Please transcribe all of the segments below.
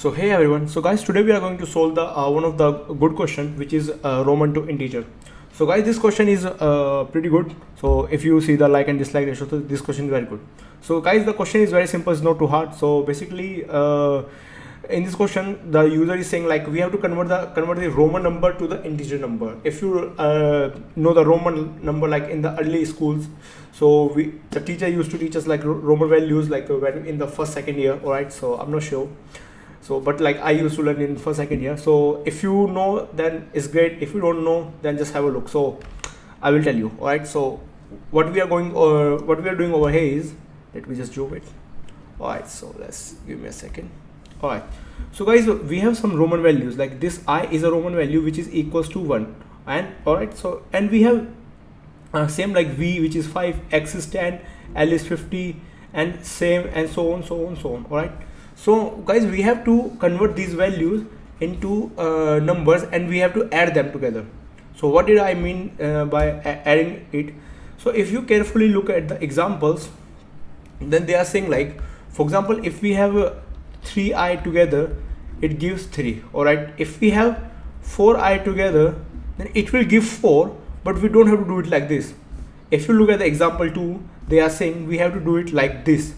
So hey everyone, so guys, today we are going to solve the one of the good question, which is Roman to integer. So guys, this question is pretty good. So if you see the like and dislike ratio, so this question is very good. So guys, the question is very simple, it's not too hard. So basically in this question the user is saying like we have to convert the Roman number to the integer number. If you know the Roman number like in the early schools, so the teacher used to teach us like Roman values like when in the first second year. All right, so I'm not sure, so but like I used to learn in first second year. So if you know, then it's great. If you don't know, then just have a look. So I will tell you. All right, so what we are doing over here is, let me just zoom it. All right, so let's give me a second. All right, so guys, we have some Roman values like this. I is a Roman value which is equals to 1, and all right, so and we have same like v, which is 5, x is 10, l is 50, and same, and so on. All right, so guys, we have to convert these values into numbers, and we have to add them together. So what did I mean by adding it? So if you carefully look at the examples, then they are saying like, for example, if we have 3i together, it gives 3. All right, if we have 4i together, then it will give 4, but we don't have to do it like this. If you look at the example 2, they are saying we have to do it like this,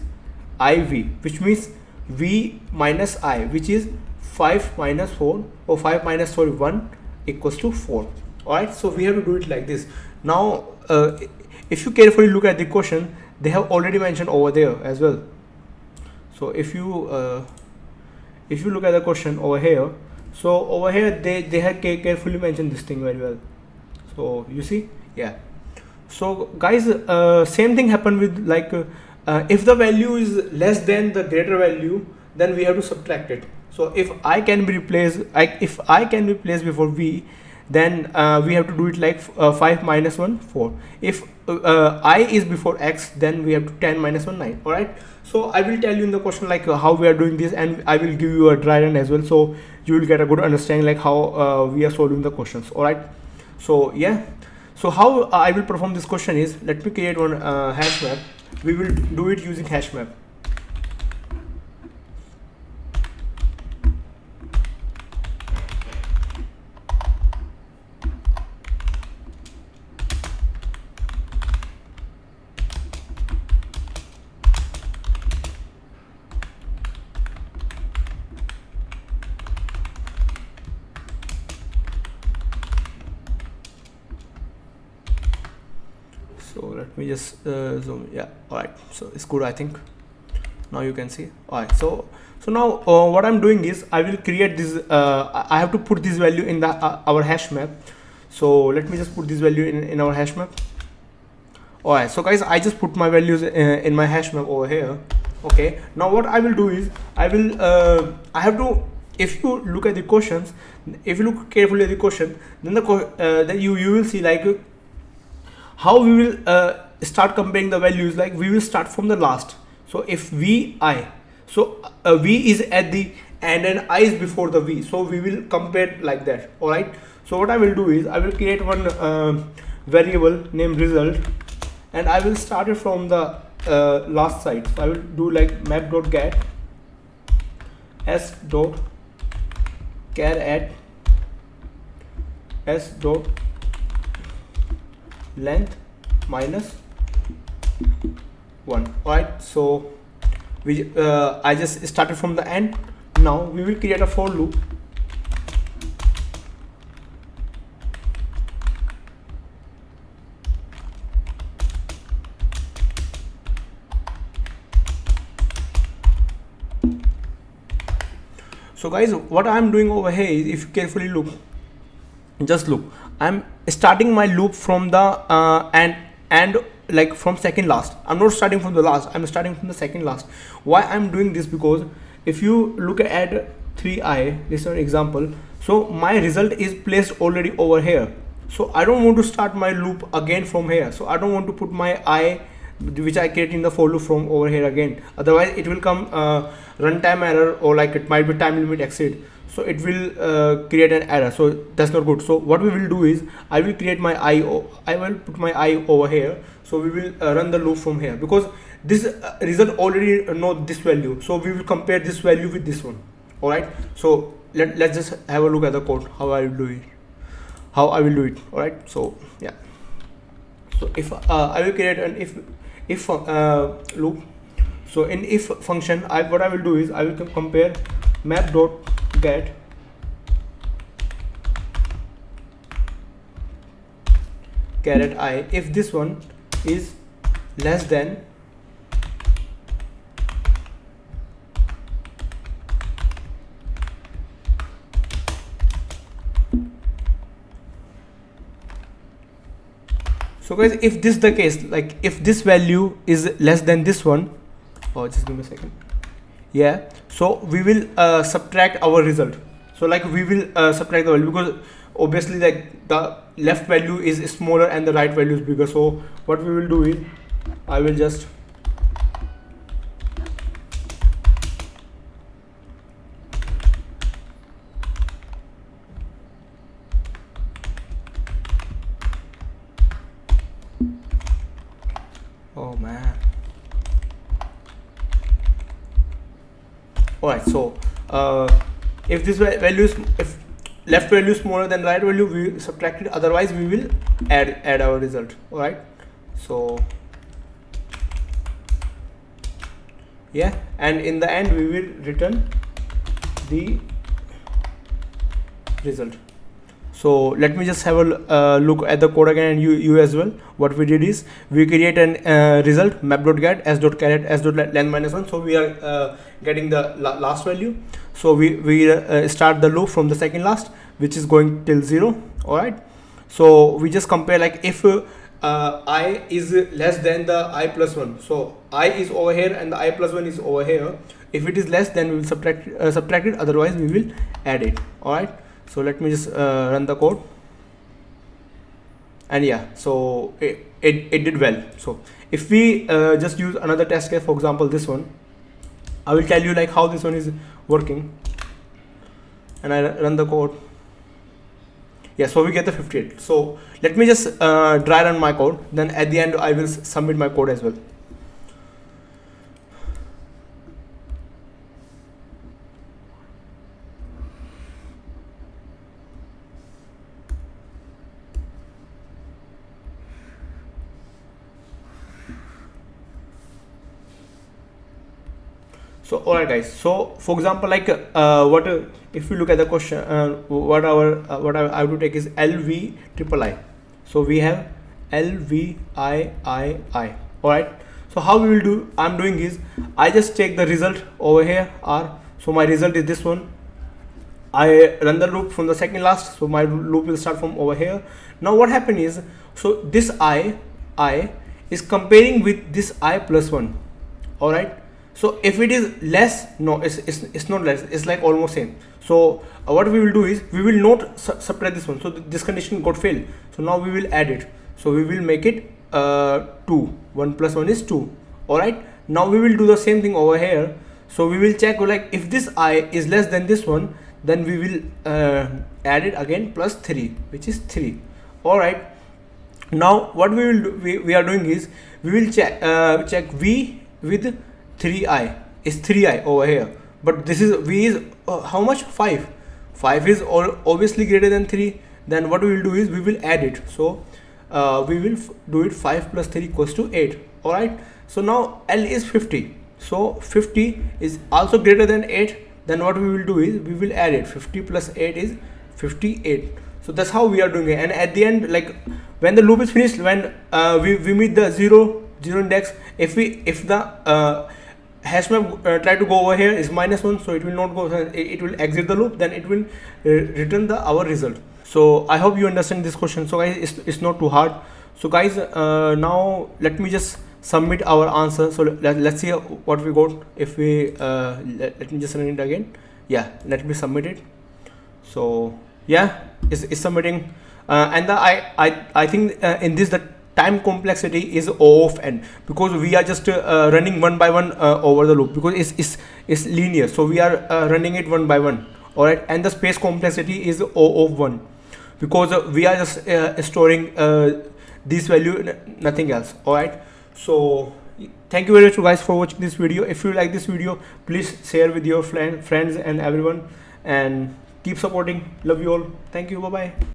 iv, which means v minus I, which is 5 minus 4, or 5 minus 1 equals to 4. All right, so we have to do it like this. Now if you carefully look at the question, they have already mentioned over there as well. So if you look at the question over here, so over here they have carefully mentioned this thing very well. So you see, yeah. So guys, same thing happened with like if the value is less than the greater value, then we have to subtract it. So if I can be replaced, if I can be placed before v, then we have to do it like 5 minus 1 4. If I is before x, then we have to 10 minus 1 9. All right, so I will tell you in the question like how we are doing this, and I will give you a dry run as well, so you will get a good understanding like how we are solving the questions. All right, so yeah, so how I will perform this question is, let me create one hash map. We will do it using hash map. So let me just zoom. Yeah, all right, so it's good. I think now you can see. All right, so now what I'm doing is I will create this. I have to put this value in the our hash map. So let me just put this value in our hash map. All right, so guys, I just put my values in my hash map over here. Okay, now what I will do is I have to, if you look at the questions, if you look carefully at the question, then then you will see like how we will start comparing the values. Like we will start from the last. So if vi, so v is at the end and I is before the v, so we will compare like that. All right, so what I will do is I will create one variable named result, and I will start it from the last side. So I will do like map.get s.char at s.length minus 1. All right, so we I just started from the end. Now we will create a for loop. So guys, what I'm doing over here is, if you carefully look, just look, I'm starting my loop from the and like from second last. I'm not starting from the last, I'm starting from the second last. Why I'm doing this? Because if you look at 3i, this is an example, so my result is placed already over here. So I don't want to start my loop again from here. So I don't want to put my I, which I create in the for loop, from over here again. Otherwise it will come runtime error, or like it might be time limit exceed. So it will create an error, so that's not good. So what we will do is I will create my I will put my I over here. So we will run the loop from here, because this result already know this value, so we will compare this value with this one. All right, so let's just have a look at the code, how I will do it. All right, so yeah, so if I will create an if loop. So in if function, what I will do is I will compare map.get caret I if this one is less than so guys, if this is the case, like if this value is less than this one, oh just give me a second, yeah, so we will subtract our result. So like we will subtract the value, because obviously like the left value is smaller and the right value is bigger. So what we will do is I will just oh man. Alright, so if this value is, if left value is smaller than right value, we subtract it, otherwise we will add our result. Alright, so yeah, and in the end we will return the result. So let me just have a look at the code again, and you as well. What we did is we create an result map.get s.caret s.length minus 1. So we are getting the last value. So we start the loop from the second last, which is going till 0. All right. So we just compare, like if I is less than the I plus 1. So I is over here and the I plus 1 is over here. If it is less, then we will subtract it. Otherwise, we will add it. All right. So let me just run the code, and yeah, so it did well. So if we just use another test case, for example this one, I will tell you like how this one is working, and I run the code. Yeah, so we get the 58. So let me just dry run my code, then at the end I will submit my code as well. So alright guys, so for example, like if we look at the question, what I have to take is LV III. So we have LVIII. Alright, so how we will do, I'm doing is I just take the result over here R. So my result is this one. I run the loop from the second last, so my loop will start from over here. Now what happened is, so this I is comparing with this I plus 1. Alright, so if it is less, no, it's not less, it's like almost same. So what we will do is we will not subtract this one. So this condition got failed. So now we will add it. So we will make it 2. 1 plus 1 is 2. Alright, now we will do the same thing over here. So we will check, like if this I is less than this one, then we will add it again plus 3, which is 3. Alright, now what we will do, we are doing is we will check V with 3i is 3i over here, but this is V is how much? 5. 5 is obviously greater than 3. Then what we will do is we will add it. So we will do it 5 plus 3 equals to 8. Alright, so now L is 50. So 50 is also greater than 8. Then what we will do is we will add it. 50 plus 8 is 58. So that's how we are doing it. And at the end, like when the loop is finished, when we meet the zero index, if the hash map try to go over here is -1, so it will not go, it will exit the loop, then it will return our result. So I hope you understand this question. So guys, it's not too hard. So guys, now let me just submit our answer. So let's see what we got. If we let me just run it again. Yeah, let me submit it. So yeah, it's submitting, and I think in this the time complexity is O of n, because we are just running one by one over the loop, because it's linear. So we are running it one by one. All right, and the space complexity is O of 1, because we are just storing this value, nothing else. All right, so thank you very much guys for watching this video. If you like this video, please share with your friends and everyone, and keep supporting. Love you all. Thank you. Bye bye.